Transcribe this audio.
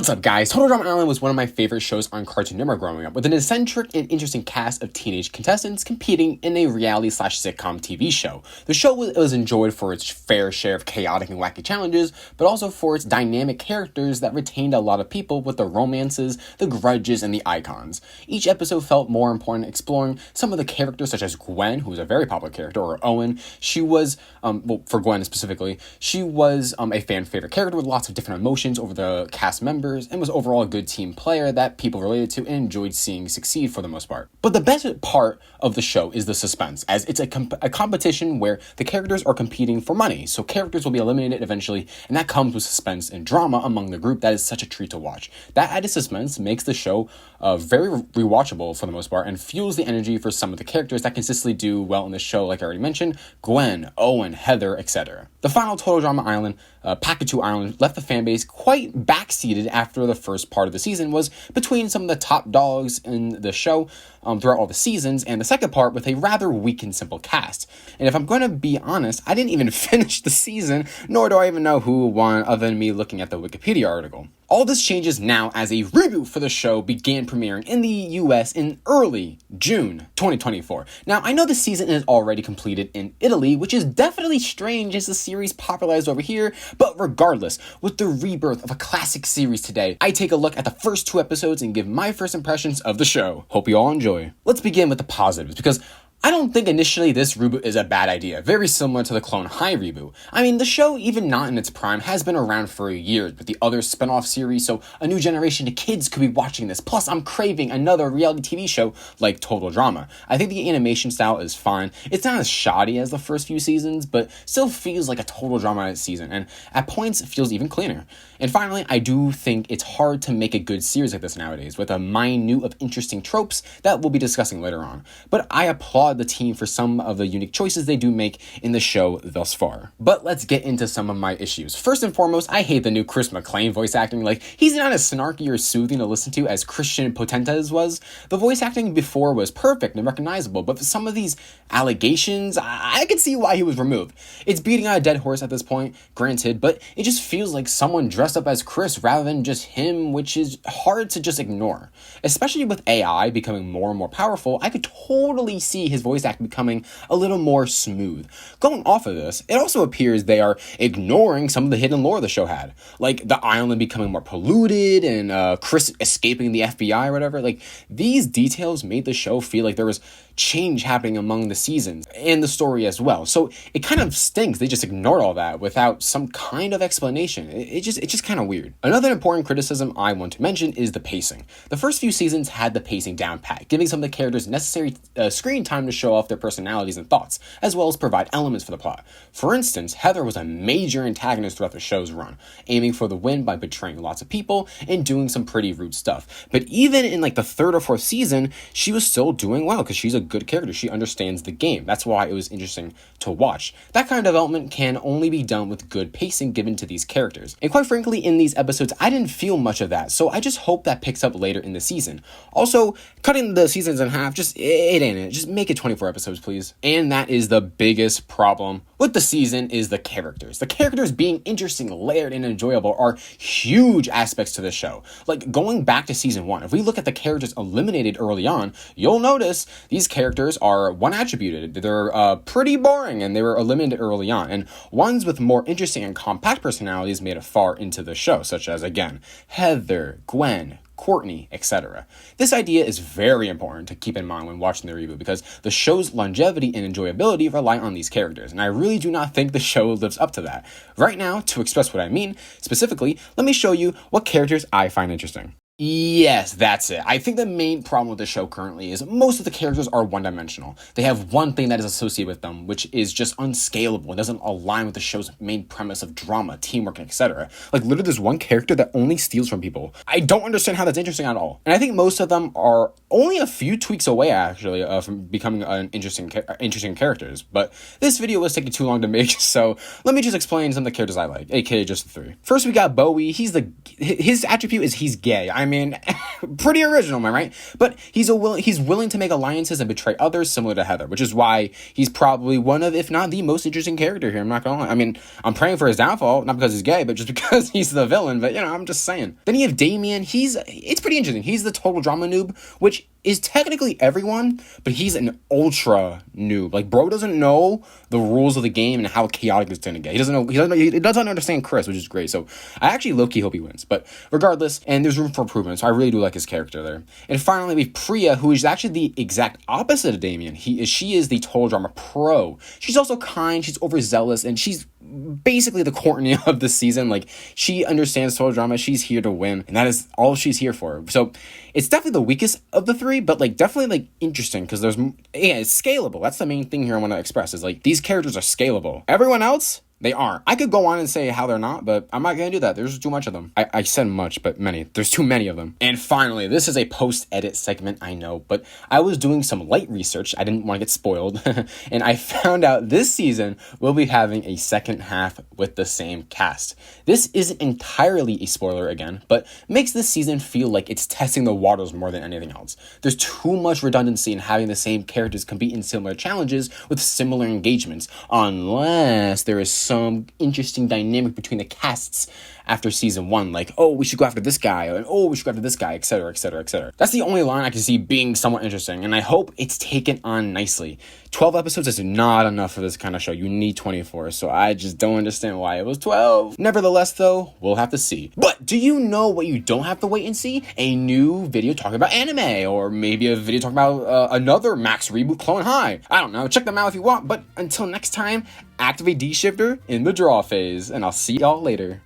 What's up, guys? Total Drama Island was one of my favorite shows on Cartoon Network growing up, with an eccentric and interesting cast of teenage contestants competing in a reality/sitcom TV show. The show was enjoyed for its fair share of chaotic and wacky challenges, but also for its dynamic characters that retained a lot of people with the romances, the grudges, and the icons. Each episode felt more important, exploring some of the characters such as Gwen, who was a very popular character, or Owen. She was, for Gwen specifically, she was a fan favorite character with lots of different emotions over the cast members, and was overall a good team player that people related to and enjoyed seeing succeed for the most part. But the best part of the show is the suspense, as it's a competition where the characters are competing for money, so characters will be eliminated eventually, and that comes with suspense and drama among the group that is such a treat to watch. That added suspense makes the show very rewatchable for the most part, and fuels the energy for some of the characters that consistently do well in the show, like I already mentioned, Gwen, Owen, Heather, etc. The final Total Drama Island, Packet 2 Island, left the fanbase quite backseated after the first part of the season was between some of the top dogs in the show throughout all the seasons, and the second part with a rather weak and simple cast. And if I'm going to be honest, I didn't even finish the season, nor do I even know who won other than me looking at the Wikipedia article. All this changes now as a reboot for the show began premiering in the US in early June 2024. Now, I know the season is already completed in Italy, which is definitely strange as the series popularized over here, but regardless, with the rebirth of a classic series today, I take a look at the first 2 episodes and give my first impressions of the show. Hope you all enjoy. Let's begin with the positives, because I don't think initially this reboot is a bad idea, very similar to the Clone High reboot. I mean, the show, even not in its prime, has been around for years with the other spin-off series, so a new generation of kids could be watching this. Plus, I'm craving another reality TV show like Total Drama. I think the animation style is fine. It's not as shoddy as the first few seasons, but still feels like a Total Drama season, and at points it feels even cleaner. And finally, I do think it's hard to make a good series like this nowadays, with a minute of interesting tropes that we'll be discussing later on. But I applaud the team for some of the unique choices they do make in the show thus far. But let's get into some of my issues. First and foremost, I hate the new Chris McClane voice acting. Like, he's not as snarky or soothing to listen to as Christian Potentes was. The voice acting before was perfect and recognizable, but for some of these allegations, I could see why he was removed. It's beating on a dead horse at this point, granted, but it just feels like someone dressed up as Chris rather than just him, which is hard to just ignore. Especially with AI becoming more and more powerful, I could totally see his voice acting becoming a little more smooth. Going off of this, it also appears they are ignoring some of the hidden lore the show had, like the island becoming more polluted and Chris escaping the FBI or whatever. Like, these details made the show feel like there was change happening among the seasons and the story as well. So it kind of stinks they just ignored all that without some kind of explanation. It's just kind of weird. Another important criticism I want to mention is the pacing. The first few seasons had the pacing down pat, giving some of the characters necessary screen time to show off their personalities and thoughts, as well as provide elements for the plot. For instance, Heather was a major antagonist throughout the show's run, aiming for the win by betraying lots of people and doing some pretty rude stuff. But even in like the 3rd or 4th season, she was still doing well because she's a good character. She understands the game. That's why it was interesting to watch. That kind of development can only be done with good pacing given to these characters. And quite frankly, in these episodes, I didn't feel much of that, so I just hope that picks up later in the season. Also, cutting the seasons in half, it ain't it. Just make it 24 episodes, please. And that is the biggest problem with the season, is the characters. The characters being interesting, layered, and enjoyable are huge aspects to the show. Like, going back to season 1, if we look at the characters eliminated early on, you'll notice these characters are one attributed. They're pretty boring, and they were eliminated early on. And ones with more interesting and compact personalities made it far into the show, such as, again, Heather, Gwen, Courtney, etc. This idea is very important to keep in mind when watching the reboot, because the show's longevity and enjoyability rely on these characters, and I really do not think the show lives up to that. Right now, to express what I mean, specifically, let me show you what characters I find interesting. Yes, that's it. I think the main problem with the show currently is most of the characters are one-dimensional. They have one thing that is associated with them, which is just unscalable and doesn't align with the show's main premise of drama, teamwork, etc. Like, literally, there's one character that only steals from people. I don't understand how that's interesting at all. And I think most of them are only a few tweaks away, actually, from becoming an interesting characters. But this video was taking too long to make, so let me just explain some of the characters I like, aka just the 3. First, we got Bowie. His attribute is he's gay. I mean, Pretty original, am I right? But he's willing to make alliances and betray others, similar to Heather, which is why he's probably one of, if not the most interesting character here. I'm not gonna lie. I mean, I'm praying for his downfall, not because he's gay, but just because he's the villain. But, I'm just saying. Then you have Damien. It's pretty interesting. He's the total drama noob, which is technically everyone, but he's an ultra noob. Like, bro doesn't know the rules of the game and how chaotic it's gonna get. He doesn't understand Chris, which is great. So I actually low-key hope he wins. But regardless, and there's room for improvement, so I really do like his character there. And finally, we have Priya, who is actually the exact opposite of Damien. She is the total drama pro. She's also kind, she's overzealous, and she's basically the Courtney of the season. Like, she understands total drama, she's here to win, and that is all she's here for. So it's definitely the weakest of the three, but definitely interesting, because it's scalable. That's the main thing here I want to express, is these characters are scalable. Everyone else, they aren't. I could go on and say how they're not, but I'm not going to do that. There's too much of them. I said much, but many. There's too many of them. And finally, this is a post-edit segment, I know, but I was doing some light research. I didn't want to get spoiled. And I found out this season we'll be having a second half with the same cast. This isn't entirely a spoiler again, but makes this season feel like it's testing the waters more than anything else. There's too much redundancy in having the same characters compete in similar challenges with similar engagements, unless there is some interesting dynamic between the casts after season 1, we should go after this guy, and we should go after this guy, etc., etc., etc. That's the only line I can see being somewhat interesting, and I hope it's taken on nicely. 12 episodes is not enough for this kind of show. You need 24, so I just don't understand why it was 12. Nevertheless, though, we'll have to see. But do you know what you don't have to wait and see? A new video talking about anime, or maybe a video talking about another Max Reboot Clone High. I don't know. Check them out if you want, but until next time, activate D-Shifter in the draw phase, and I'll see y'all later.